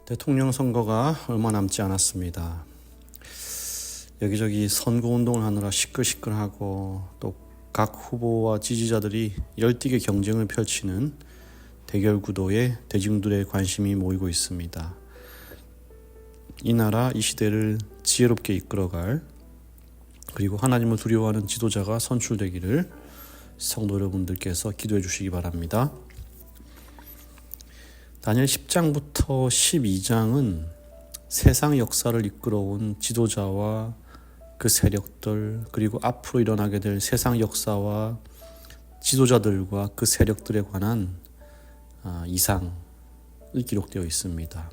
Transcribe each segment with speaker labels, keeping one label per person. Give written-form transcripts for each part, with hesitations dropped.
Speaker 1: 대통령 선거가 얼마 남지 않았습니다. 여기저기 선거운동을 하느라 시끌시끌하고 또 각 후보와 지지자들이 열띠게 경쟁을 펼치는 대결 구도에 대중들의 관심이 모이고 있습니다. 이 나라, 이 시대를 지혜롭게 이끌어갈, 그리고 하나님을 두려워하는 지도자가 선출되기를 성도 여러분들께서 기도해 주시기 바랍니다. 다니엘 10장부터 12장은 세상 역사를 이끌어온 지도자와 그 세력들, 그리고 앞으로 일어나게 될 세상 역사와 지도자들과 그 세력들에 관한 이상이 기록되어 있습니다.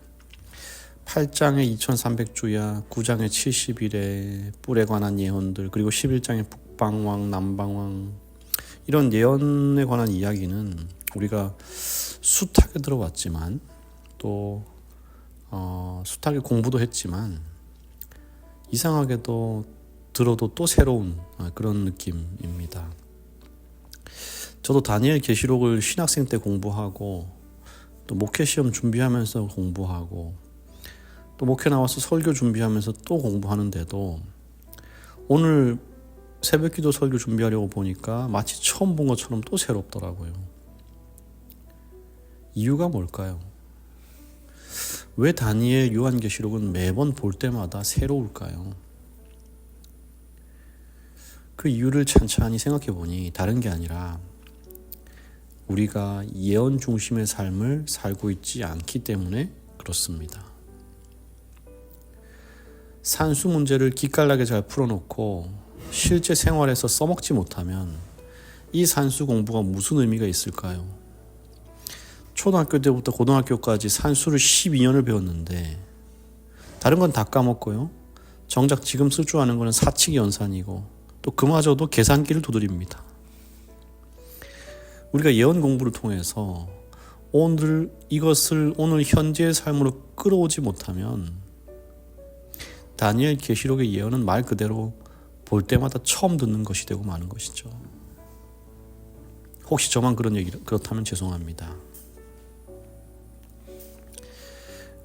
Speaker 1: 8장의 2300주야, 9장의 70일의 뿔에 관한 예언들, 그리고 11장의 북방왕, 남방왕, 이런 예언에 관한 이야기는 우리가 숱하게 들어왔지만 또 숱하게 공부도 했지만 이상하게도 들어도 또 새로운 그런 느낌입니다. 저도 다니엘 계시록을 신학생 때 공부하고 또 목회 시험 준비하면서 공부하고 또 목회 나와서 설교 준비하면서 또 공부하는데도 오늘 새벽기도 설교 준비하려고 보니까 마치 처음 본 것처럼 또 새롭더라고요. 이유가 뭘까요? 왜 다니엘, 요한계시록은 매번 볼 때마다 새로울까요? 그 이유를 찬찬히 생각해 보니 다른 게 아니라 우리가 예언 중심의 삶을 살고 있지 않기 때문에 그렇습니다. 산수 문제를 기깔나게 잘 풀어놓고 실제 생활에서 써먹지 못하면 이 산수 공부가 무슨 의미가 있을까요? 초등학교 때부터 고등학교까지 산수를 12년을 배웠는데 다른 건 다 까먹고요. 정작 지금 쓸 줄 아는 거는 사칙 연산이고 또 그마저도 계산기를 두드립니다. 우리가 예언 공부를 통해서 이것을 오늘 현재의 삶으로 끌어오지 못하면 다니엘 계시록의 예언은 말 그대로 볼 때마다 처음 듣는 것이 되고 마는 것이죠. 혹시 저만 그렇다면 죄송합니다.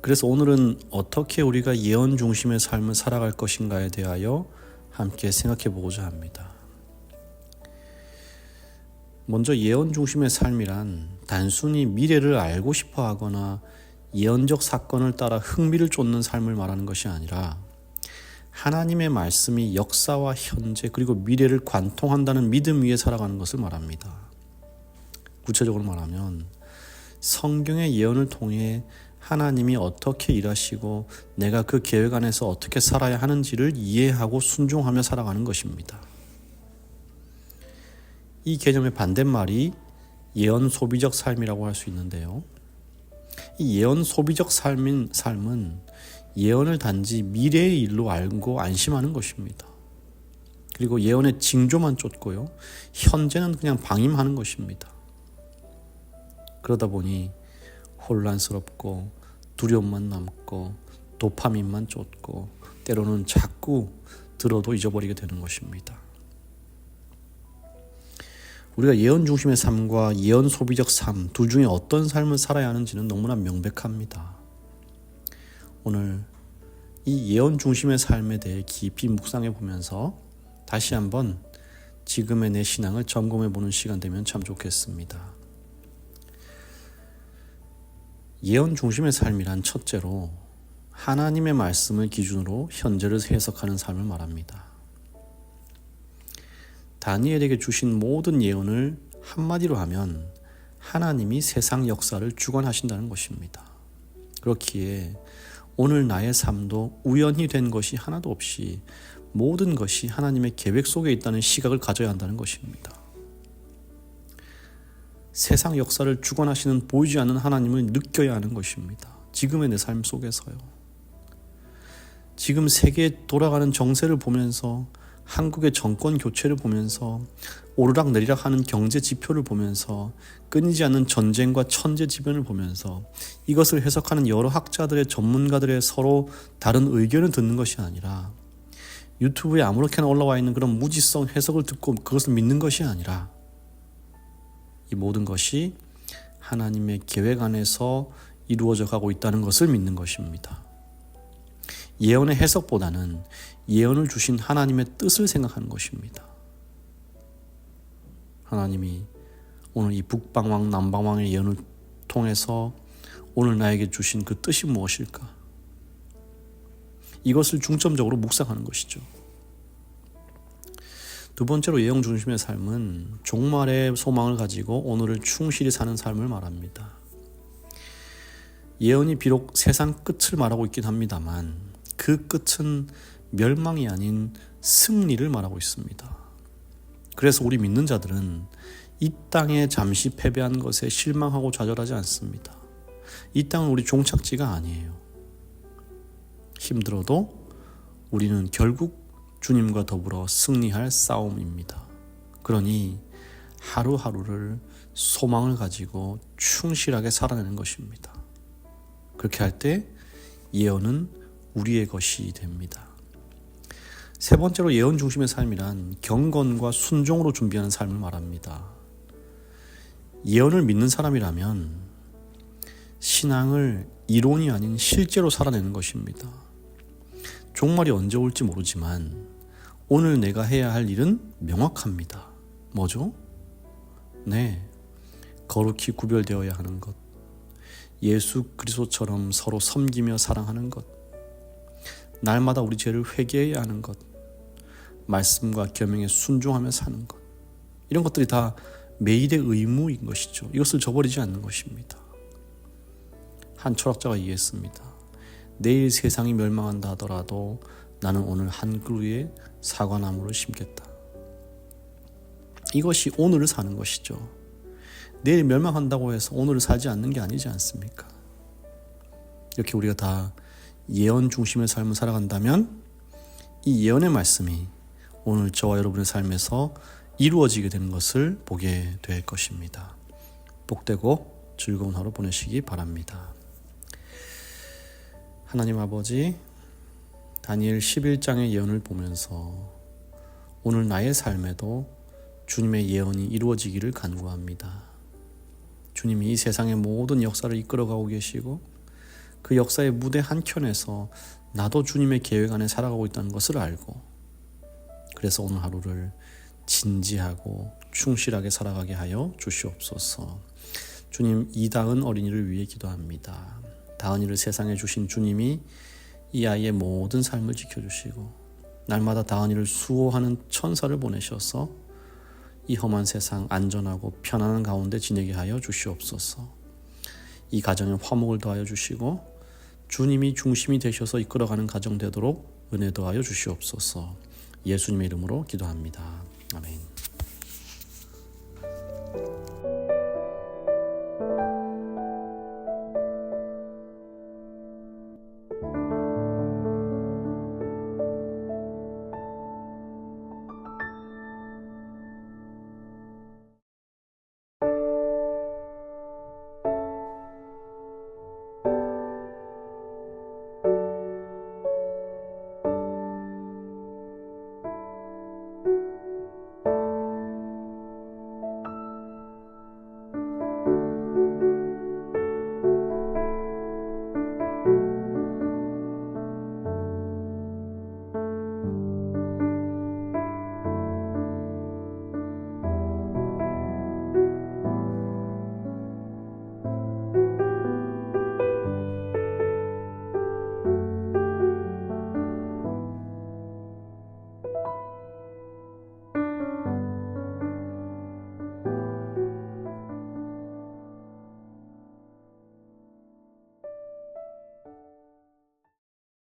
Speaker 1: 그래서 오늘은 어떻게 우리가 예언 중심의 삶을 살아갈 것인가에 대하여 함께 생각해 보고자 합니다. 먼저 예언 중심의 삶이란 단순히 미래를 알고 싶어 하거나 예언적 사건을 따라 흥미를 쫓는 삶을 말하는 것이 아니라 하나님의 말씀이 역사와 현재 그리고 미래를 관통한다는 믿음 위에 살아가는 것을 말합니다. 구체적으로 말하면 성경의 예언을 통해 하나님이 어떻게 일하시고 내가 그 계획 안에서 어떻게 살아야 하는지를 이해하고 순종하며 살아가는 것입니다. 이 개념의 반대말이 예언 소비적 삶이라고 할 수 있는데요. 이 예언 소비적 삶은 예언을 단지 미래의 일로 알고 안심하는 것입니다. 그리고 예언의 징조만 쫓고요. 현재는 그냥 방임하는 것입니다. 그러다 보니 혼란스럽고 두려움만 남고 도파민만 쫓고 때로는 자꾸 들어도 잊어버리게 되는 것입니다. 우리가 예언 중심의 삶과 예언 소비적 삶 둘 중에 어떤 삶을 살아야 하는지는 너무나 명백합니다. 오늘 이 예언 중심의 삶에 대해 깊이 묵상해 보면서 다시 한번 지금의 내 신앙을 점검해 보는 시간 되면 참 좋겠습니다. 예언 중심의 삶이란 첫째로 하나님의 말씀을 기준으로 현재를 해석하는 삶을 말합니다. 다니엘에게 주신 모든 예언을 한마디로 하면 하나님이 세상 역사를 주관하신다는 것입니다. 그렇기에 오늘 나의 삶도 우연히 된 것이 하나도 없이 모든 것이 하나님의 계획 속에 있다는 시각을 가져야 한다는 것입니다. 세상 역사를 주관하시는 보이지 않는 하나님을 느껴야 하는 것입니다. 지금의 내 삶 속에서요. 지금 세계에 돌아가는 정세를 보면서 한국의 정권 교체를 보면서 오르락내리락 하는 경제 지표를 보면서 끊이지 않는 전쟁과 천재지변을 보면서 이것을 해석하는 여러 학자들의 전문가들의 서로 다른 의견을 듣는 것이 아니라 유튜브에 아무렇게나 올라와 있는 그런 무지성 해석을 듣고 그것을 믿는 것이 아니라 이 모든 것이 하나님의 계획 안에서 이루어져 가고 있다는 것을 믿는 것입니다. 예언의 해석보다는 예언을 주신 하나님의 뜻을 생각하는 것입니다. 하나님이 오늘 이 북방왕 남방왕의 예언을 통해서 오늘 나에게 주신 그 뜻이 무엇일까? 이것을 중점적으로 묵상하는 것이죠. 두 번째로 예언 중심의 삶은 종말의 소망을 가지고 오늘을 충실히 사는 삶을 말합니다. 예언이 비록 세상 끝을 말하고 있긴 합니다만 그 끝은 멸망이 아닌 승리를 말하고 있습니다. 그래서 우리 믿는 자들은 이 땅에 잠시 패배한 것에 실망하고 좌절하지 않습니다. 이 땅은 우리 종착지가 아니에요. 힘들어도 우리는 결국 주님과 더불어 승리할 싸움입니다. 그러니 하루하루를 소망을 가지고 충실하게 살아내는 것입니다. 그렇게 할 때 예언은 우리의 것이 됩니다. 세 번째로 예언 중심의 삶이란 경건과 순종으로 준비하는 삶을 말합니다. 예언을 믿는 사람이라면 신앙을 이론이 아닌 실제로 살아내는 것입니다. 종말이 언제 올지 모르지만 오늘 내가 해야 할 일은 명확합니다. 뭐죠? 네, 거룩히 구별되어야 하는 것, 예수 그리스도처럼 서로 섬기며 사랑하는 것, 날마다 우리 죄를 회개해야 하는 것, 말씀과 계명에 순종하며 사는 것, 이런 것들이 다 매일의 의무인 것이죠. 이것을 저버리지 않는 것입니다. 한 철학자가 얘기했습니다. 내일 세상이 멸망한다 하더라도 나는 오늘 한 그루의 사과나무를 심겠다. 이것이 오늘을 사는 것이죠. 내일 멸망한다고 해서 오늘을 살지 않는 게 아니지 않습니까? 이렇게 우리가 다 예언 중심의 삶을 살아간다면 이 예언의 말씀이 오늘 저와 여러분의 삶에서 이루어지게 되는 것을 보게 될 것입니다. 복되고 즐거운 하루 보내시기 바랍니다. 하나님 아버지, 다니엘 11장의 예언을 보면서 오늘 나의 삶에도 주님의 예언이 이루어지기를 간구합니다. 주님이 이 세상의 모든 역사를 이끌어가고 계시고 그 역사의 무대 한켠에서 나도 주님의 계획 안에 살아가고 있다는 것을 알고, 그래서 오늘 하루를 진지하고 충실하게 살아가게 하여 주시옵소서. 주님, 이다은 어린이를 위해 기도합니다. 다은이를 세상에 주신 주님이 이 아이의 모든 삶을 지켜주시고 날마다 다은이를 수호하는 천사를 보내셔서 이 험한 세상 안전하고 편안한 가운데 지내게 하여 주시옵소서. 이 가정에 화목을 더하여 주시고 주님이 중심이 되셔서 이끌어가는 가정 되도록 은혜 더하여 주시옵소서. 예수님의 이름으로 기도합니다. 아멘.